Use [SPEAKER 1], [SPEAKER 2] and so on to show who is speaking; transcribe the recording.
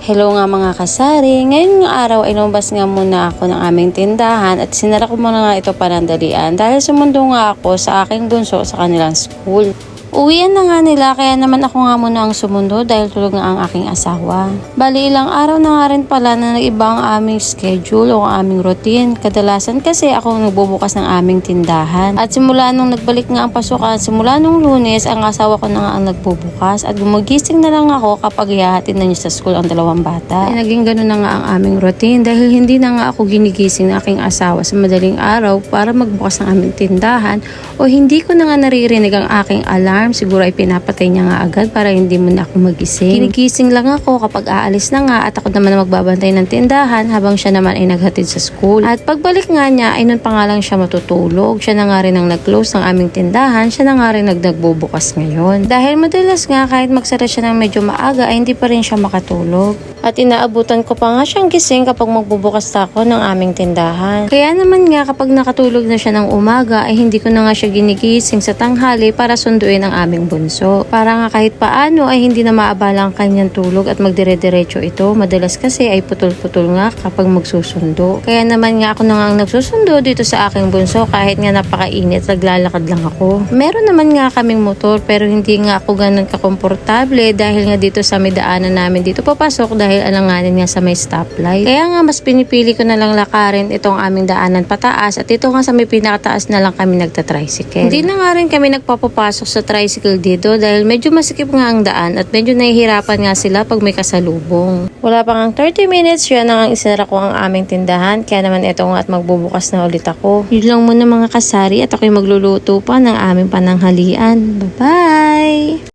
[SPEAKER 1] Hello nga mga kasari, ngayon nga araw ay lumabas nga muna ako ng aming tindahan at sinara ko muna nga ito panandalian dahil sumundo nga ako sa aking bunso sa kanilang school. Uwian na nga nila kaya naman ako nga muna ang sumundo dahil tulog nga ang aking asawa. Bali ilang araw na nga rin pala na nag-iba ang aming schedule o ang aming routine. Kadalasan kasi ako ang nagbubukas ng aming tindahan. At simula nung nagbalik nga ang pasukan, simula nung Lunes, ang asawa ko na nga ang nagbubukas. At gumagising na lang ako kapag ihahatid na niya sa school ang dalawang bata. Ay naging ganun na nga ang aming routine dahil hindi na nga ako ginigising ng aking asawa sa madaling araw para magbukas ng aming tindahan o hindi ko na nga naririnig ang aking alarm. Siguro ay pinapatay niya nga agad para hindi mo na ako magising. Ginigising lang ako kapag aalis na nga at ako naman magbabantay ng tindahan habang siya naman ay naghatid sa school. At pagbalik nga niya ay nun pa nga lang siya matutulog. Siya na nga rin ang nag-close ng aming tindahan. Siya na nga rin nagbubukas ngayon. Dahil madalas nga kahit magsara siya ng medyo maaga ay hindi pa rin siya makatulog. At inaabutan ko pa nga siyang gising kapag magbubukas ako ng aming tindahan. Kaya naman nga kapag nakatulog na siya ng umaga ay hindi ko na nga siya ginigising sa tanghali para sunduin ang aming bunso. Para nga kahit paano ay hindi na maabala ang kanyang tulog at magdire-diretso ito. Madalas kasi ay putol-putol nga kapag magsusundo. Kaya naman nga ako na nga ang nagsusundo dito sa aking bunso kahit nga napakainit, naglalakad lang ako. Meron naman nga kaming motor pero hindi nga ako ganun kakomportable dahil nga dito sa may daanan namin dito papasok dahil alanganin nga sa may stoplight. Kaya nga mas pinipili ko na lang lakarin itong aming daanan pataas at ito nga sa may pinakataas na lang kami nagta-tricycle. Hindi na nga rin kami nagpapapasok sa tricycle dito dahil medyo masikip nga ang daan at medyo nahihirapan nga sila pag may kasalubong. Wala pa nga 30 minutes siya na nga isinara ko ang aming tindahan kaya naman ito nga at magbubukas na ulit ako. Yun lang muna mga kasari at ako'y magluluto pa ng aming pananghalian. Bye-bye!